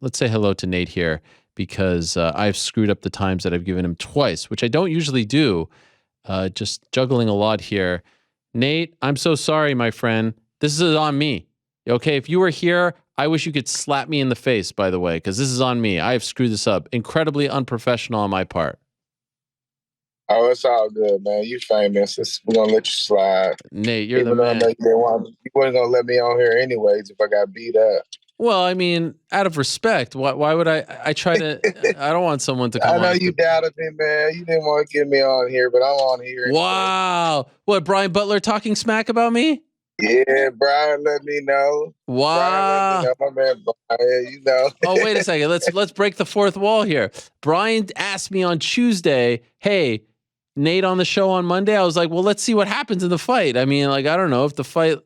let's say hello to Nate here because I've screwed up the times that I've given him twice, which I don't usually do. Just juggling a lot here. Nate, I'm so sorry, my friend. This is on me. Okay, if you were here, I wish you could slap me in the face, by the way, because this is on me. I have screwed this up. Incredibly unprofessional on my part. Oh, it's all good, man. You famous. We're gonna let you slide. Nate, you're the Even though I know man. you wasn't gonna let me on here anyways if I got beat up. Well, I mean, out of respect, why would I try to, I don't want someone to come I on know and you doubted me, man. You didn't want to get me on here, but I'm on here anyway. wow. What, Brian Butler talking smack about me? Yeah, Brian let me know. Brian let me Wow. know. My man Brian, you know. Oh, wait a second. Let's break the fourth wall here. Brian asked me on Tuesday, "Hey, Nate on the show on Monday." I was like, "Well, let's see what happens in the fight." I mean, like, I don't know if the fight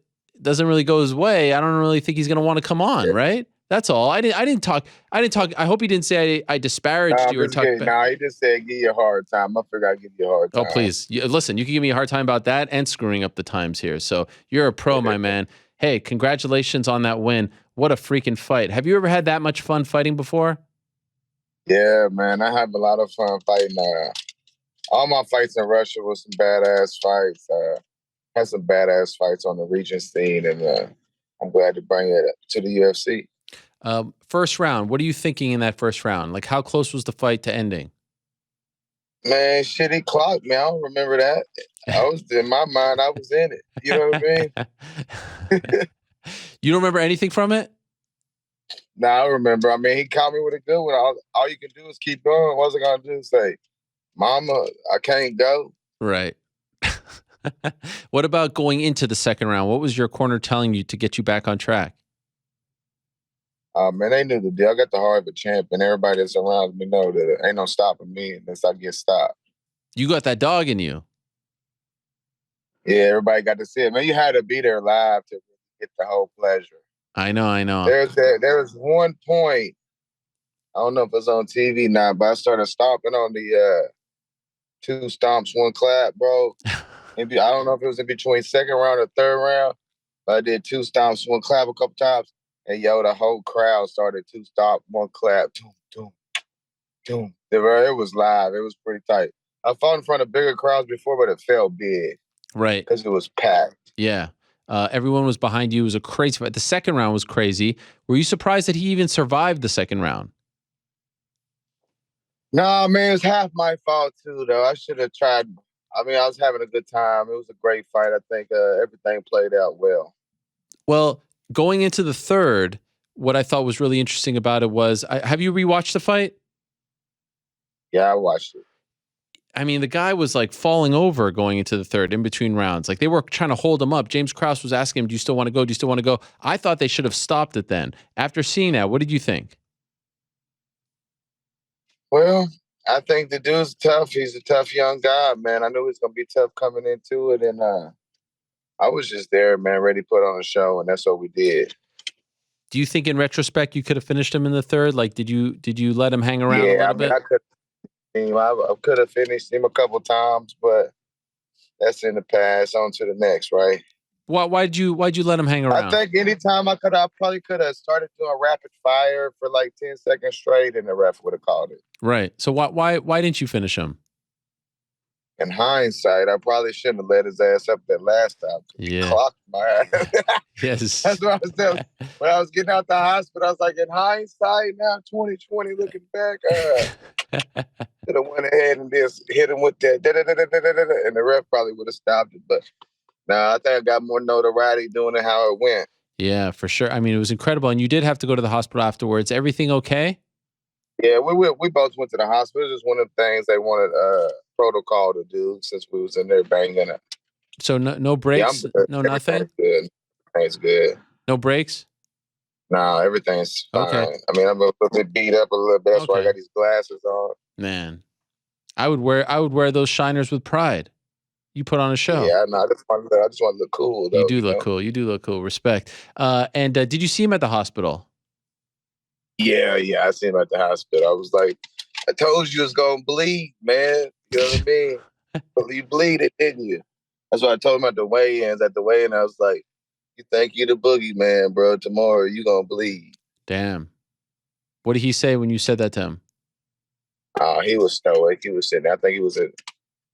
doesn't really go his way. I don't really think he's going to want to come on, right? That's all. I didn't talk. I hope he didn't say I disparaged Nah, I'm you or just talked kidding. bad. Nah, he just said give you a hard time. I figured I'd give you a hard Oh, time. please. Listen, you can give me a hard time about that and screwing up the times here. So you're a pro, my man. Hey, congratulations on that win. What a freaking fight. Have you ever had that much fun fighting before? Yeah, man. I have a lot of fun fighting. All my fights in Russia was some badass fights. Had some badass fights on the region scene, and I'm glad to bring it to the UFC. First round, what are you thinking in that first round? Like, how close was the fight to ending? Man, shit, he clocked me. I don't remember that. I was in my mind. I was in it. You know what I mean? You don't remember anything from it? Nah, I remember. I mean, he caught me with a good one. All you can do is keep going. What's I gonna do? Say, "Mama, I can't go." Right. What about going into the second round? What was your corner telling you to get you back on track? Man, they knew the deal. I got the heart of a champ, and everybody that's around me know that ain't no stopping me unless I get stopped. You got that dog in you. Yeah, everybody got to see it. Man, you had to be there live to get the whole pleasure. I know. There was one point, I don't know if it's on TV now, but I started stomping on the two stomps, one clap, bro. I don't know if it was in between second round or third round, but I did two stomps, one clap a couple times. And yo, the whole crowd started two stomp, one clap, doom, doom, doom. It was live. It was pretty tight. I fought in front of bigger crowds before, but it felt big. Right. Because it was packed. Yeah. Everyone was behind you. It was a crazy fight. The second round was crazy. Were you surprised that he even survived the second round? Nah, man, it's half my fault too, though. I should have tried. I mean, I was having a good time. It was a great fight. I think everything played out well. Well, going into the third, what I thought was really interesting about it was, have you rewatched the fight? Yeah, I watched it. I mean, the guy was like falling over going into the third in between rounds. Like they were trying to hold him up. James Krause was asking him, "Do you still want to go? Do you still want to go?" I thought they should have stopped it then. After seeing that, what did you think? Well, I think the dude's tough. He's a tough young guy, man. I knew he was gonna be tough coming into it, and I was just there, man, ready to put on a show, and that's what we did. Do you think, in retrospect, you could have finished him in the third? Like, did you let him hang around a little bit? I could have finished him a couple times, but that's in the past. On to the next, right? Why'd you let him hang around? I think anytime I probably could have started doing rapid fire for like 10 seconds straight, and the ref would have called it. Right. So why didn't you finish him? In hindsight, I probably shouldn't have let his ass up that last time. He clocked my ass. Yes. That's what I was telling. When I was getting out the hospital, I was like, in hindsight, now 2020, looking back, could have went ahead and just hit him with that, and the ref probably would have stopped it. But I think I got more notoriety doing it how it went. Yeah, for sure. I mean, it was incredible. And you did have to go to the hospital afterwards. Everything okay? Yeah, we both went to the hospital. It was one of the things they wanted protocol to do since we was in there banging it. So no breaks? Yeah, no nothing? Good. Everything's good. No breaks? No, everything's fine. Okay. I mean, I'm a little bit beat up a little bit. That's why I got these glasses on. Man, I would wear those shiners with pride. You put on a show. Yeah, no, I just want to look cool, though. You do look cool. You do look cool. Respect. And did you see him at the hospital? Yeah, I see him at the hospital. I was like, I told you it was going to bleed, man. You know what I mean? But you bleed it, didn't you? That's what I told him at the weigh-ins. At the weigh-in, I was like, you think you the boogeyman, bro. Tomorrow you going to bleed. Damn. What did he say when you said that to him? He was stoic. He was sitting there. I think he was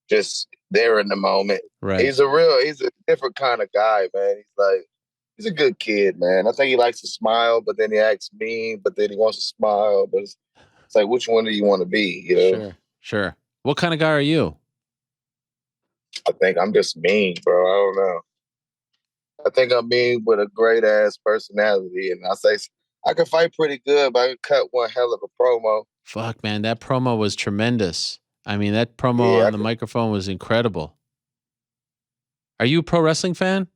just there in the moment. Right. He's a different kind of guy, man. He's a good kid, man. I think he likes to smile, but then he acts mean, but then he wants to smile. But it's like, which one do you want to be? You know? Sure. What kind of guy are you? I think I'm just mean, bro. I don't know. I think I'm mean with a great ass personality, and I can fight pretty good, but I can cut one hell of a promo. Fuck, man, that promo was tremendous. I mean, that promo Yeah, on the microphone was incredible. Are you a pro wrestling fan?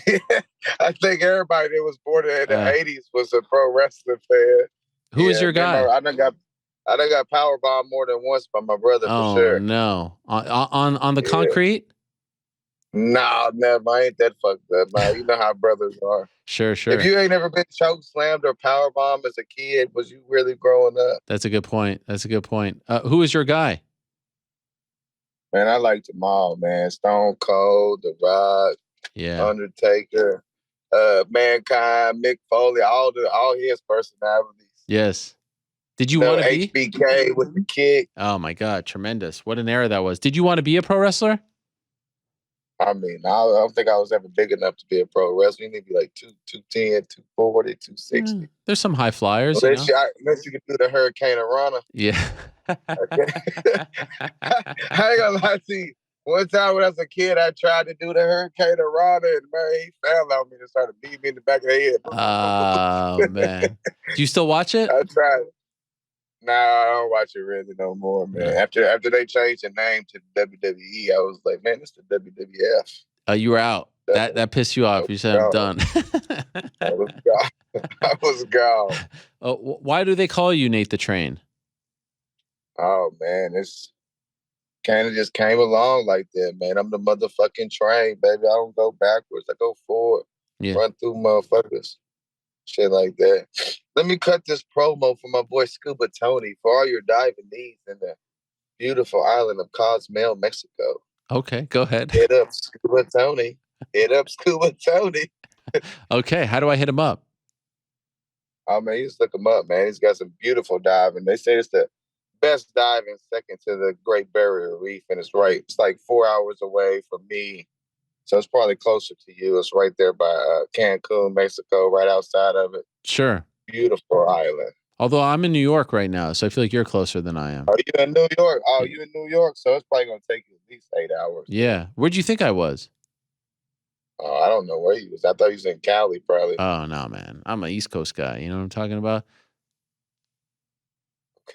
I think everybody that was born in the '80s was a pro wrestling fan. Who is your guy? I done got power bombed more than once by my brother for sure. Oh no, on the concrete? Nah, never. I ain't that fucked up, man. You know how brothers are. Sure. If you ain't ever been choke slammed or power bombed as a kid, was you really growing up? That's a good point. Who is your guy? Man, I like them all, man. Stone Cold, The Rock, Undertaker, Mankind, Mick Foley, all his personalities. Yes. Did you want to be HBK with the kick? Oh my God, tremendous! What an era that was. Did you want to be a pro wrestler? I mean, I don't think I was ever big enough to be a pro wrestler. You need to be like 210, 240, 260. There's some high flyers. Unless you can do the Hurricane Rana. Yeah. I ain't gonna lie to you. One time when I was a kid, I tried to do the Hurricane Rana, and man, he fell on me and started beating me in the back of the head. Oh man, do you still watch it? I tried. Nah, I don't watch it really no more, man. Yeah. After they changed the name to WWE, I was like, man, it's the WWF. You were out. That pissed you off. You said, I'm done. I was gone. I was gone. Why do they call you Nate the Train? Oh man, it's kind of just came along like that, man. I'm the motherfucking train, baby. I don't go backwards. I go forward. Yeah. Run through motherfuckers. Shit like that. Let me cut this promo for my boy Scuba Tony for all your diving needs in the beautiful island of Cozumel, Mexico. Okay, go ahead. Hit up Scuba Tony. Hit up Scuba Tony. Okay, how do I hit him up? Oh man, you just look him up, man. He's got some beautiful diving. They say it's the best diving second to the Great Barrier Reef, and it's like 4 hours away from me. So it's probably closer to you. It's right there by Cancun, Mexico, right outside of it. Sure. Beautiful island. Although I'm in New York right now, so I feel like you're closer than I am. Are you in New York? Oh, you in New York? So it's probably going to take you at least 8 hours. Yeah. Where'd you think I was? Oh, I don't know where you was. I thought you was in Cali, probably. Oh, no, man. I'm an East Coast guy. You know what I'm talking about?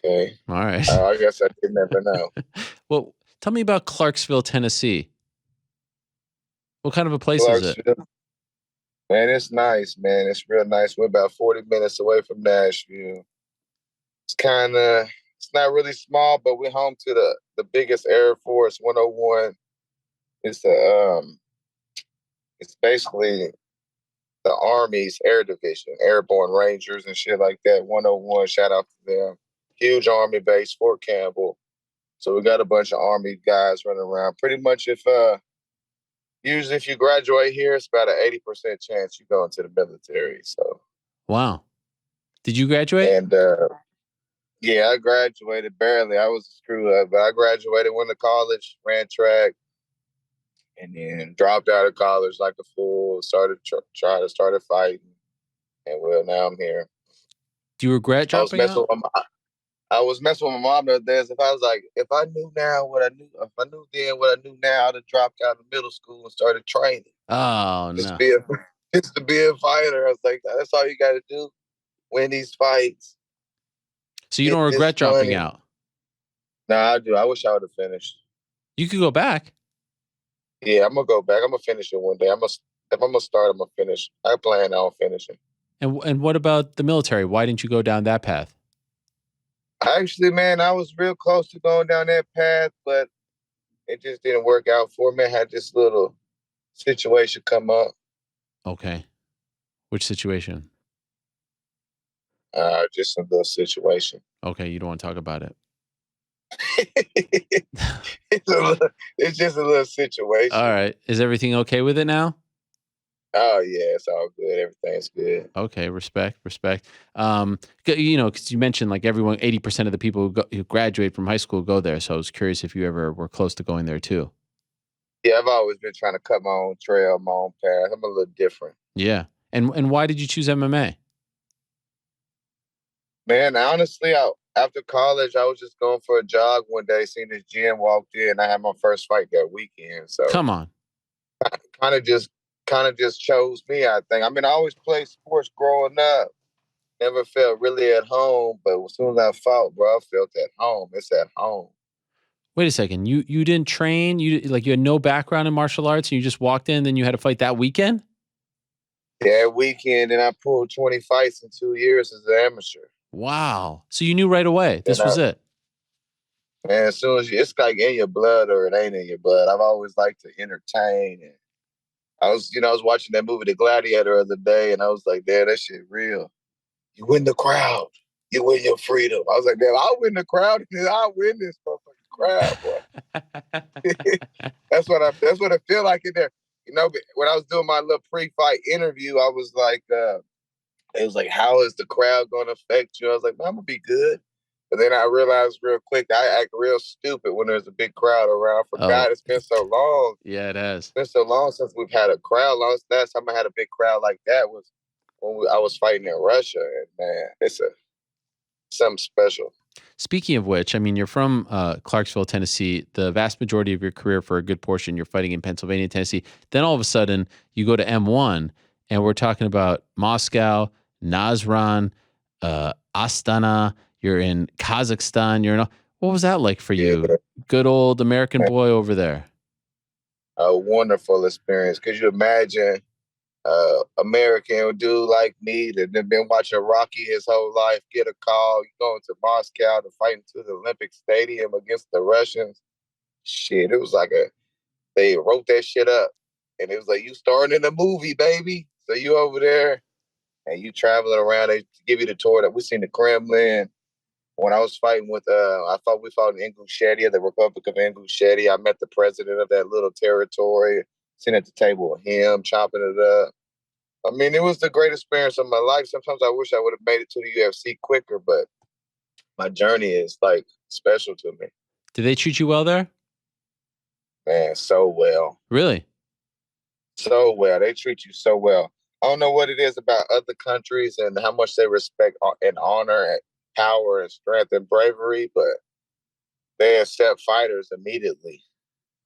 Okay. All right. I guess I did never know. Well, tell me about Clarksville, Tennessee. What kind of a place is it? Man, it's nice, man. It's real nice. We're about 40 minutes away from Nashville. It's not really small, but we're home to the biggest Air Force 101. It's basically the Army's Air Division, Airborne Rangers and shit like that. 101, shout out to them. Huge Army base, Fort Campbell. So we got a bunch of Army guys running around. Pretty much usually if you graduate here, it's about an 80% chance you go into the military. So. Wow. Did you graduate? And yeah, I graduated barely. I was a screw up, but I graduated, went to college, ran track, and then dropped out of college like a fool. Started fighting, and well, now I'm here. Do you regret dropping out? I was messing with my mom the other day. If I knew then what I knew now, I'd have dropped out of middle school and started training. Oh, just no. Just to be a fighter. I was like, that's all you got to do. Win these fights. So you don't regret dropping out? No, I do. I wish I would have finished. You could go back. Yeah, I'm going to go back. I'm going to finish it one day. If I'm going to start, I'm going to finish. I plan on finishing. And what about the military? Why didn't you go down that path? Actually, man, I was real close to going down that path, but it just didn't work out for me. I had this little situation come up. Okay. Which situation? Just a little situation. Okay, you don't want to talk about it. It's just a little situation. All right. Is everything okay with it now? Oh yeah, it's all good. Everything's good. Okay, respect. Because you mentioned like everyone, 80% of the people who graduate from high school go there. So I was curious if you ever were close to going there too. Yeah, I've always been trying to cut my own trail, my own path. I'm a little different. Yeah. And why did you choose MMA? Man, honestly, after college, I was just going for a jog one day, seen this gym, walked in, I had my first fight that weekend. So Come on. kind of just kind of just chose me, I think. I mean, I always played sports growing up. Never felt really at home, but as soon as I fought, bro, I felt at home. It's at home. Wait a second. You didn't train. You had no background in martial arts, and you just walked in. Then you had to fight that weekend. That weekend, and I pulled 20 fights in 2 years as an amateur. Wow. So you knew right away And this was it. man, as soon as it's like in your blood or it ain't in your blood. I've always liked to entertain, and I was watching that movie, The Gladiator, the other day, and I was like, "Damn, that shit real. You win the crowd, you win your freedom." I was like, "Damn, I'll win the crowd, and then I'll win this motherfucking crowd, boy." That's what I feel like in there. But when I was doing my little pre-fight interview, I was like, it was like, "How is the crowd going to affect you?" I was like, "Man, I'm gonna be good." But then I realized real quick I act real stupid when there's a big crowd around. I Oh, forgot it's been so long. yeah, it has. It's been so long since we've had a crowd. Last time I had a big crowd like that was when I was fighting in Russia. And man, it's something special. Speaking of which, I mean, you're from Clarksville, Tennessee. The vast majority of your career, for a good portion, you're fighting in Pennsylvania, Tennessee. Then all of a sudden, you go to M1, and we're talking about Moscow, Nazran, Astana. You're in Kazakhstan. What was that like for Yeah, you? Good old American boy over there. a wonderful experience. Could you imagine American dude like me that had been watching Rocky his whole life get a call, going to Moscow to fight into the Olympic Stadium against the Russians? Shit, it was like they wrote that shit up, and it was like, you starring in a movie, baby. So you over there and you traveling around. They give you the tour that we seen the Kremlin. When I was fighting we fought in Ingushetia, the Republic of Ingushetia. I met the president of that little territory, sitting at the table with him, chopping it up. I mean, it was the great experience of my life. Sometimes I wish I would have made it to the UFC quicker, but my journey is like special to me. Did they treat you well there? Man, so well. Really? So well. They treat you so well. I don't know what it is about other countries and how much they respect and honor and power and strength and bravery, but they accept fighters immediately.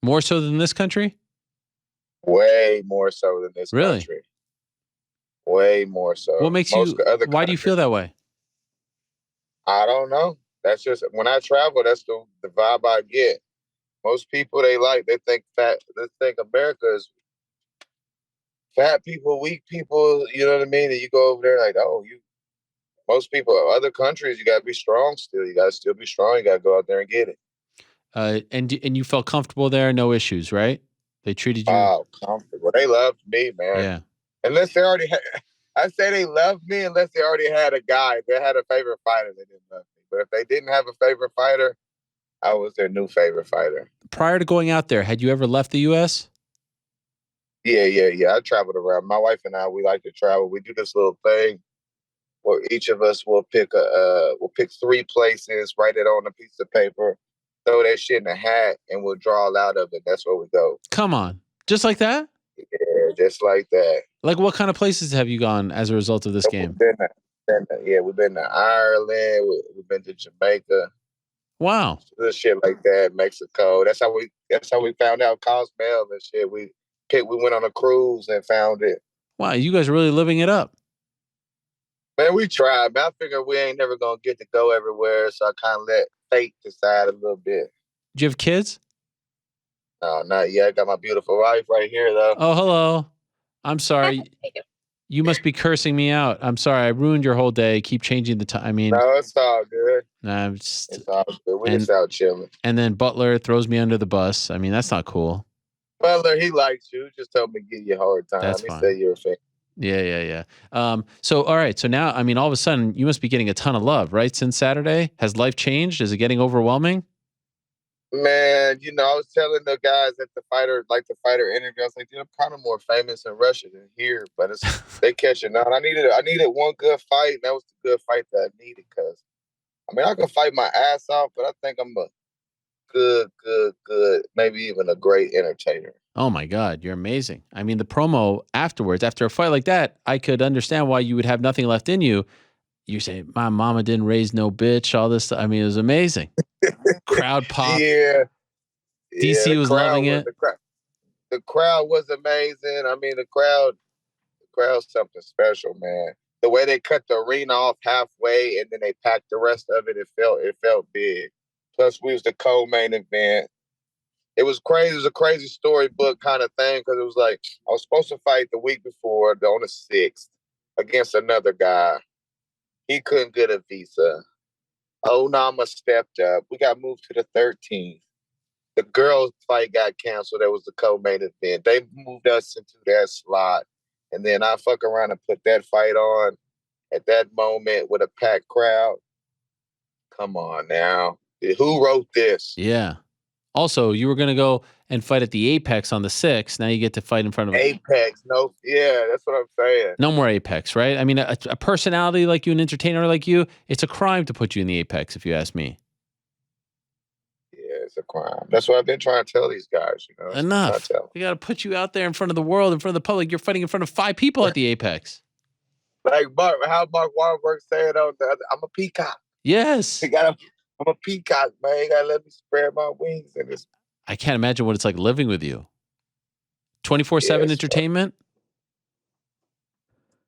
More so than this country? Way more so than this Really? country. Way more so. What makes you? Why do you feel that way? I don't know. That's just when I travel. That's the vibe I get. Most people they think fat. They think America is fat people, weak people. You know what I mean? And you go over there like, oh, you. Most people, other countries, you got to be strong still. You got to still be strong. You got to go out there and get it. And you felt comfortable there, no issues, right? They treated you. Oh, comfortable. They loved me, man. Yeah. Unless they already had, I say they loved me unless they already had a guy. They had a favorite fighter. They didn't love me. But if they didn't have a favorite fighter, I was their new favorite fighter. Prior to going out there, had you ever left the U.S.? Yeah. I traveled around. My wife and I, we like to travel. We do this little thing where each of us will pick three places, write it on a piece of paper, throw that shit in a hat, and we'll draw out of it. That's where we go. Come on. Just like that? Yeah, just like that. Like, what kind of places have you gone as a result of this game? We've been to Ireland. We've been to Jamaica. Wow. This shit like that, Mexico. That's how we found out Cozumel and shit. We went on a cruise and found it. Wow, you guys are really living it up. Man, we tried. Man, I figured we ain't never gonna get to go everywhere, so I kind of let fate decide a little bit. Do you have kids? No, not yet. I got my beautiful wife right here, though. Oh, hello. I'm sorry. You must be cursing me out. I'm sorry. I ruined your whole day. Keep changing the time. I mean, no, it's all good. It's all good. We just out chilling. And then Butler throws me under the bus. I mean, that's not cool. Butler, he likes you. Just told me to give you a hard time. That's he fine. said you're a fan. Yeah. So, all right. So now, I mean, all of a sudden, you must be getting a ton of love, right? Since Saturday, has life changed? Is it getting overwhelming? Man, I was telling the guys at the fighter interview, I was like, dude, I'm kind of more famous in Russia than here, but they catching on. I needed one good fight, and that was the good fight that I needed. Because I can fight my ass off, but I think I'm a good, maybe even a great entertainer. Oh my God, you're amazing. I mean, the promo afterwards, after a fight like that, I could understand why you would have nothing left in you. You say, my mama didn't raise no bitch, all this stuff. I mean, it was amazing. Crowd pop. Yeah, DC was loving it. The crowd was amazing. I mean, the crowd's something special, man. The way they cut the arena off halfway and then they packed the rest of it, it felt big. Plus, we was the co-main event. It was crazy. It was a crazy storybook kind of thing because it was like I was supposed to fight the week before on the 6th against another guy. He couldn't get a visa. Onama stepped up. We got moved to the 13th. The girls' fight got canceled. That was the co-main event. They moved us into that slot. And then I fuck around and put that fight on at that moment with a packed crowd. Come on now. Who wrote this? Yeah. Also, you were going to go and fight at the Apex on the 6th. Now you get to fight in front of Apex. No, yeah, that's what I'm saying. no more Apex, right? I mean, a personality like you, an entertainer like you, it's a crime to put you in the Apex, if you ask me. Yeah, it's a crime. That's what I've been trying to tell these guys, Enough. We got to put you out there in front of the world, in front of the public. You're fighting in front of 5 people at the Apex. Like how Mark Wahlberg said on the other, I'm a peacock. Yes. I'm a peacock, man. You gotta let me spread my wings in this. I can't imagine what it's like living with you. 24/7 entertainment?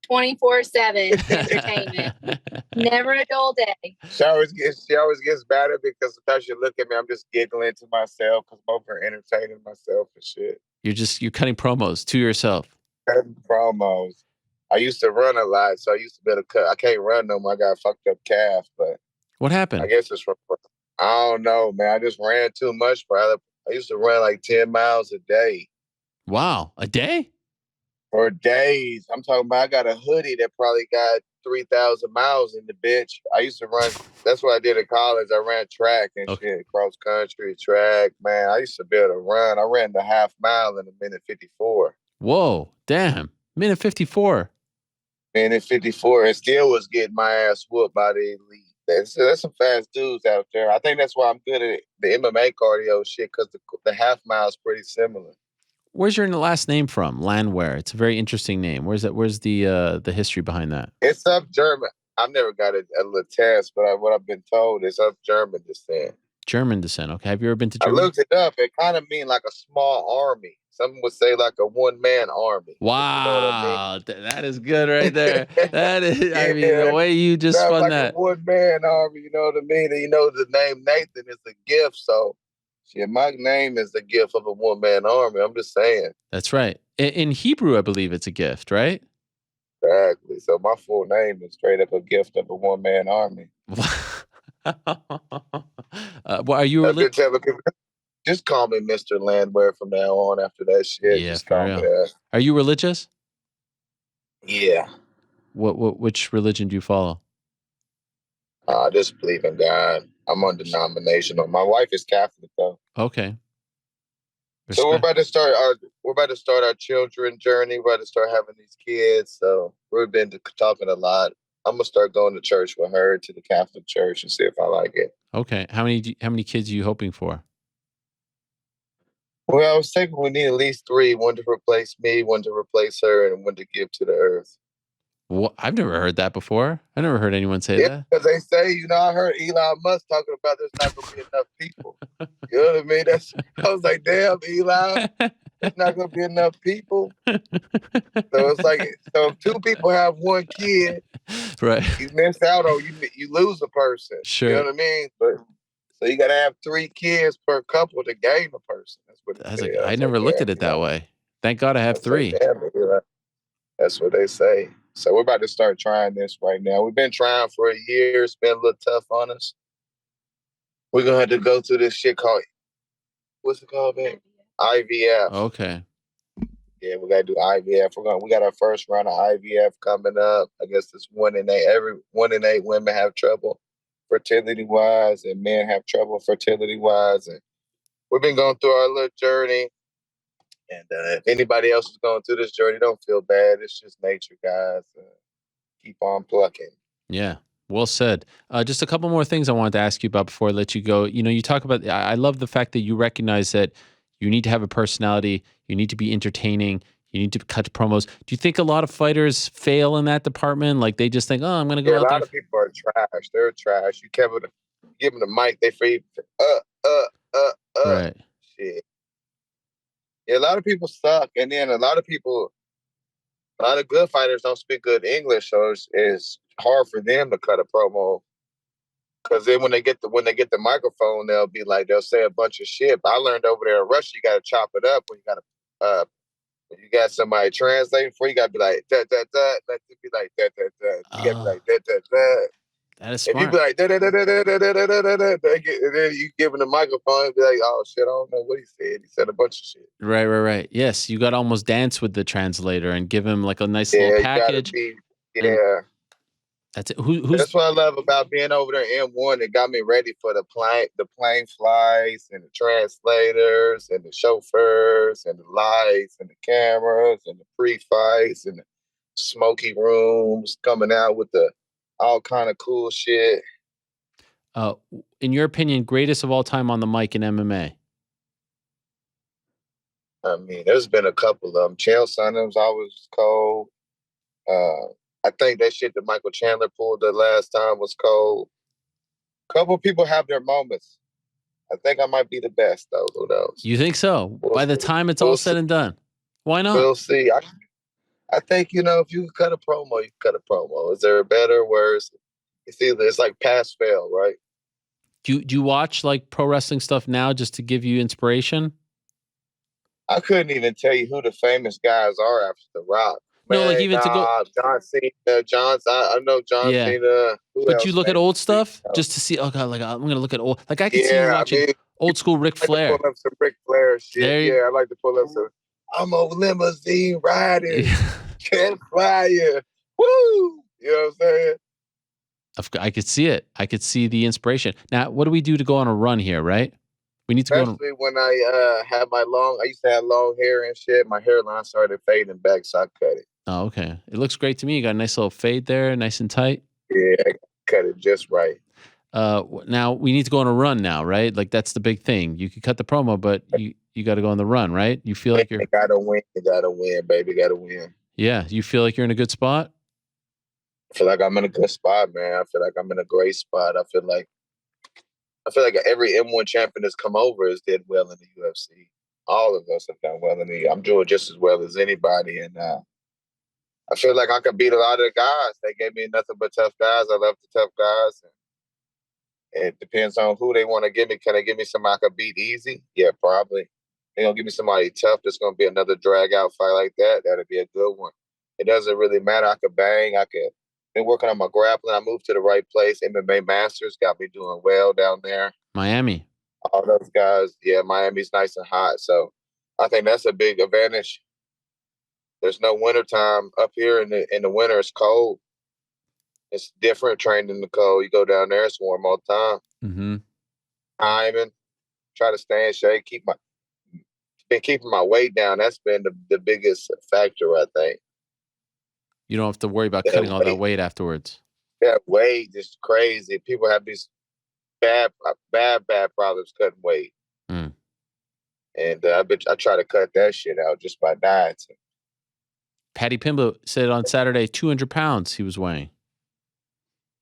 24/7 entertainment. Never a dull day. She always gets mad at me because sometimes she look at me, I'm just giggling to myself because I'm over entertaining myself and shit. You're cutting promos to yourself. Cutting promos. I used to run a lot, so I used to be able to cut. I can't run no more. I got a fucked up calf, but what happened? I guess it's from, I don't know, man. I just ran too much, brother. I used to run like 10 miles a day. Wow. A day? For days. I'm talking about I got a hoodie that probably got 3,000 miles in the bitch. I used to run. That's what I did in college. I ran track and shit, cross country, track. Man, I used to be able to run. I ran the half mile in a minute 54. Whoa, damn. Minute 54. Minute 54. And still was getting my ass whooped by the elite. There's some fast dudes out there. I think that's why I'm good at the MMA cardio shit because the half mile is pretty similar. Where's your last name from? Landwehr. It's a very interesting name. Where's that? Where's the history behind that? It's up German. I've never got a little test, but what I've been told is up German descent. German descent. Okay. Have you ever been to Germany? I looked it up. It kind of means like a small army. Some would say like a one-man army. Wow. You know what I mean? That is good right there. That is, yeah, I mean, the way you just spun like that. A one-man army, you know what I mean? And the name Nathan is a gift, so shit, my name is the gift of a one-man army. I'm just saying. That's right. In Hebrew, I believe it's a gift, right? Exactly. So my full name is straight up a gift of a one-man army. Well, are you religious? Just call me Mr. Landwehr from now on after that shit. Yeah, just call me that. Are you religious? Yeah. Which religion do you follow? I just believe in God. I'm undenominational. My wife is Catholic though. Okay. Respect. So we're about to start our children journey. We're about to start having these kids. So we've been talking a lot. I'm gonna start going to church with her to the Catholic church and see if I like it. Okay. How many kids are you hoping for? Well, I was thinking we need at least 3. One to replace me, one to replace her, and one to give to the earth. Well, I've never heard that before. I never heard anyone say that. Because they say, I heard Elon Musk talking about there's not going to be enough people. You know what I mean? I was like, damn, Elon, there's not going to be enough people. So it's like, if 2 people have 1 kid, right? You miss out on, you lose a person. Sure. You know what I mean? So you got to have 3 kids per couple to gain a person. That's what I never looked at it that way. Thank God I have 3. Like, damn, that's what they say. So we're about to start trying this right now. We've been trying for a year. It's been a little tough on us. We're going to have to go through this shit called, what's it called, man? IVF. Okay. Yeah, we got to do IVF. We got our first round of IVF coming up. I guess it's 1 in 8. 1 in 8 women have trouble fertility-wise, and men have trouble fertility-wise. And we've been going through our little journey. And if anybody else is going through this journey, don't feel bad. It's just nature, guys. Keep on plucking. Yeah. Well said. Just a couple more things I wanted to ask you about before I let you go. You talk about, I love the fact that you recognize that you need to have a personality, you need to be entertaining, you need to cut promos. Do you think a lot of fighters fail in that department? Like they just think, oh, I'm going to go Yeah, a out lot there. of people are trash. They're trash. You give them the mic, they free. Right. Shit. Yeah, a lot of people suck. And then a lot of good fighters don't speak good English, so it's hard for them to cut a promo. Because then when they get the microphone, they'll say a bunch of shit. But I learned over there in Russia, you got to chop it up when you got somebody translating for you. Got to be like da da da. Let it be like da da da. You got to be like da da da. That is If you smart. be like da da da da da da da da da da, and then you give him the microphone, be like, oh shit, I don't know what he said. He said a bunch of shit. Right. Yes, you got to almost dance with the translator and give him like a nice little package. Yeah. That's it. Who's That's what I love about being over there in M1. It got me ready for the plane flights and the translators and the chauffeurs and the lights and the cameras and the pre-fights and the smoky rooms coming out with the all kind of cool shit. in your opinion, greatest of all time on the mic in MMA? I mean, there's been a couple of them. Chael Sonnen's always cold. I think that shit that Michael Chandler pulled the last time was cold. A couple people have their moments. I think I might be the best, though. Who knows? You think so? By the time it's all said and done, why not? We'll see. I think, if you can cut a promo, you can cut a promo. Is there a better, worse? It's like pass fail, right? Do you watch like pro wrestling stuff now just to give you inspiration? I couldn't even tell you who the famous guys are after The Rock. No, like even to go. John Cena, I know John Cena. But you look at old stuff just to see. Oh god, like I'm gonna look at old. Like I can see you watching old school Ric Flair. I like to pull up some Ric Flair shit. I like to pull up some. I'm a limousine riding, can't fly you. Woo! You know what I'm saying? I could see it. I could see the inspiration. Now, what do we do to go on a run here? Right? We need to go. Especially when I had I used to have long hair and shit. My hairline started fading back, so I cut it. Oh, okay. It looks great to me. You got a nice little fade there, nice and tight. Yeah, I cut it just right. Now we need to go on a run now, right? Like that's the big thing. You could cut the promo, but you got to go on the run, right? You feel like you're gotta win, baby, gotta win. Yeah, you feel like you're in a good spot. I feel like I'm in a good spot, man. I feel like I'm in a great spot. I feel like every M1 champion that's come over has did well in the UFC. All of us have done well in the. I'm doing just as well as anybody, and I feel like I could beat a lot of the guys. They gave me nothing but tough guys. I love the tough guys. And it depends on who they want to give me. Can they give me somebody I could beat easy? Yeah, probably. They're going to give me somebody tough. That's going to be another drag-out fight like that. That'll be a good one. It doesn't really matter. I could bang. Been working on my grappling. I moved to the right place. MMA Masters got me doing well down there. Miami. All those guys. Yeah, Miami's nice and hot. So I think that's a big advantage. There's no winter time up here in the winter. It's cold. It's different training in the cold. You go down there, it's warm all the time. Mm-hmm. Timing, try to stay in shape. Been keeping my weight down. That's been the biggest factor, I think. You don't have to worry about cutting all that weight afterwards. That weight is crazy. People have these bad problems cutting weight. Mm. And I try to cut that shit out just by dieting. Paddy Pimblett said on Saturday, 200 pounds he was weighing.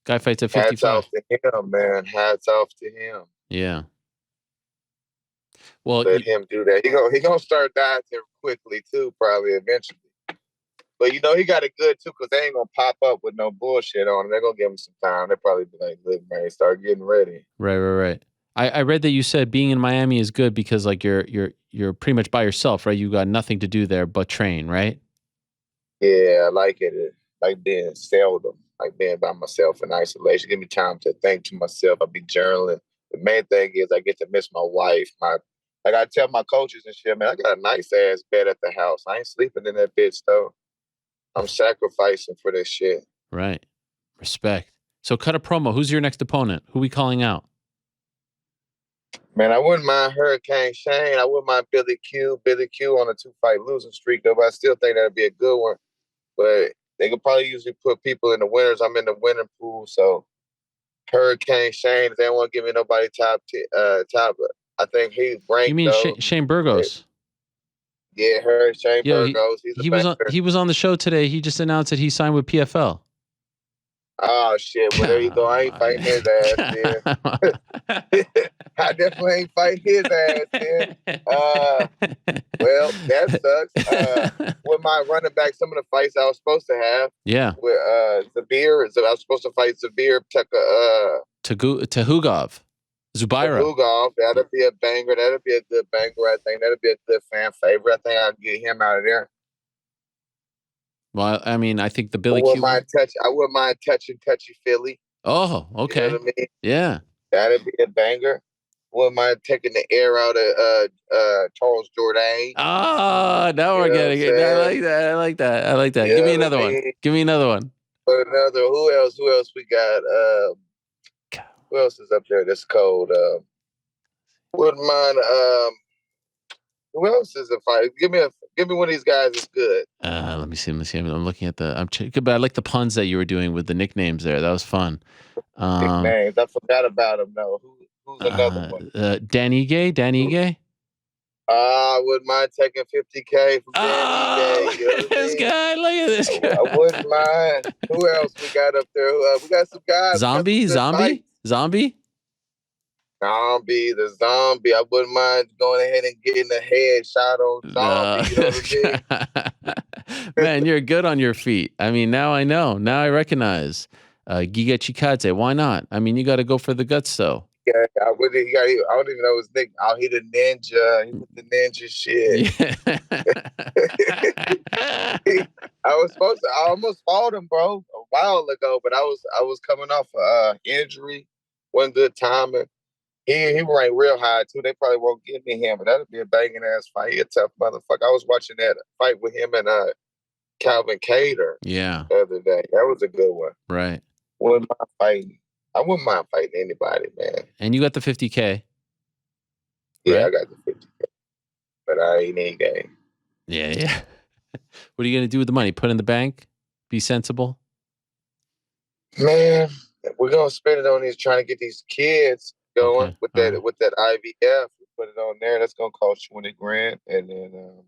Guy fights at 55. Hats off to him, man. Hats off to him. Yeah. Well, let him do that. He gonna start dieting quickly too, probably eventually. But he got it good too, because they ain't gonna pop up with no bullshit on him. They're gonna give him some time. They'll probably be like, "Look, man, start getting ready." Right. I read that you said being in Miami is good because like you're pretty much by yourself, right? You got nothing to do there but train, right? Yeah, I like it. Like being seldom, like being by myself in isolation. Give me time to think to myself. I'll be journaling. The main thing is I get to miss my wife. I tell my coaches and shit, man, I got a nice ass bed at the house. I ain't sleeping in that bitch though. I'm sacrificing for this shit. Right. Respect. So cut a promo. Who's your next opponent? Who we calling out? Man, I wouldn't mind Hurricane Shane. I wouldn't mind Billy Q. Billy Q on a 2-fight losing streak, though. But I still think that'd be a good one. But they could probably usually put people in the winners. I'm in the winning pool, so Hurricane Shane. If they don't want to give me nobody top. I think he's You ranked mean though. Shane Burgos? Yeah, Shane Yo, Burgos. He's a banker. he was on the show today. He just announced that he signed with PFL. Oh shit! Well, there you go. I ain't fighting his ass, then. I definitely ain't fighting his ass, then. Well, that sucks. With my running back, some of the fights I was supposed to have. Yeah. With Zabir, so I was supposed to fight Zabir Tahugov. Zubaira. Tahugov. That'll be a banger. That'll be a good banger. I think that'll be a good fan favorite. I think I'll get him out of there. Well, I mean, I think the Billy I wouldn't mind touching Touchy Philly. Oh, okay. You know what I mean? Yeah. That'd be a banger. Wouldn't mind taking the air out of Charles Jourdain. Ah, now we're getting it. I like that. I like that. I like that. You Give me know another what I one. mean? Give me another one. Who else we got? Who else is up there that's cold? Wouldn't mind who else is a fight? Give me one of these guys that's good. Let me see. I'm looking at but I like the puns that you were doing with the nicknames there. That was fun. Nicknames. I forgot about him though. Who's another one? Dan Ige? I wouldn't mind taking 50K from Dan Ige. You know Look at this guy. Look at this guy. I wouldn't mind. Who else we got up there? We got some guys. Zombie. The zombie. I wouldn't mind going ahead and getting a headshot on zombie. You know what I mean? Man, you're good on your feet. I mean, now I know. Now I recognize. Giga Chikadze. Why not? I mean, you got to go for the guts, though. Yeah, I don't even know his nickname. Oh, he the ninja. He was the ninja shit. Yeah. I almost fought him, bro, a while ago, but I was coming off injury. Wasn't good timing. He ranked real high too. They probably won't give me him, but that'll be a banging ass fight. He a tough motherfucker. I was watching that fight with him and Calvin Cater. Yeah. The other day. That was a good one. Right. I wouldn't mind fighting anybody, man. And you got the 50K. Yeah, right? I got the 50K. But I ain't in game. Yeah. What are you gonna do with the money? Put it in the bank? Be sensible? Man, we're gonna spend it on trying to get these kids going with that IVF. We put it on there. That's gonna cost $20,000, and then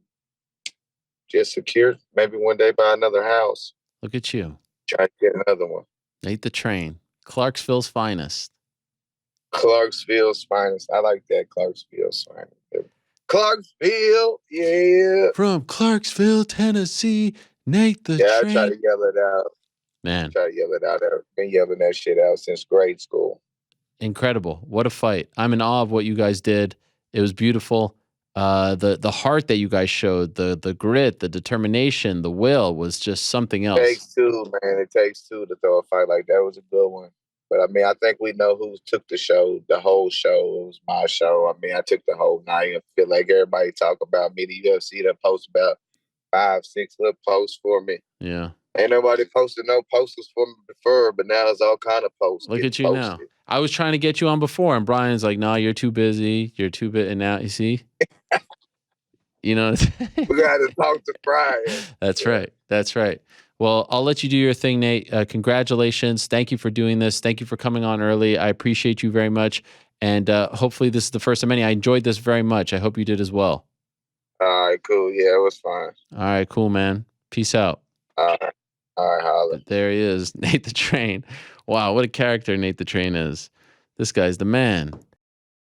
just secure. Maybe one day buy another house. Look at you. Try to get another one. Nate the Train. Clarksville's finest. Clarksville's finest. I like that. Clarksville's finest. Clarksville, yeah. From Clarksville, Tennessee, Nate the Train. Yeah, I try to yell it out. Man. Try to yell it out. I've been yelling that shit out since grade school. Incredible. What a fight. I'm in awe of what you guys did. It was beautiful. The heart that you guys showed, the grit, the determination, the will was just something else. It takes two, man. It takes two to throw a fight like that. It was a good one. But I mean, I think we know who took the whole show. It was my show. I mean, I took the whole night. I feel like everybody talk about me. The UFC that post about 5-6 little posts for me. Yeah. Ain't nobody posted no posters for me before, but now it's all kind of posts. Look at you now. I was trying to get you on before, and Brian's like, "No, you're too busy. You're too busy." And now you see, you know, we got to talk to Brian. That's right. That's right. Well, I'll let you do your thing, Nate. Congratulations. Thank you for doing this. Thank you for coming on early. I appreciate you very much. And hopefully this is the first of many. I enjoyed this very much. I hope you did as well. All right, cool. Yeah, it was fine. All right, cool, man. Peace out. All right, holla. There he is, Nate the Train. Wow, what a character Nate the Train is. This guy's the man.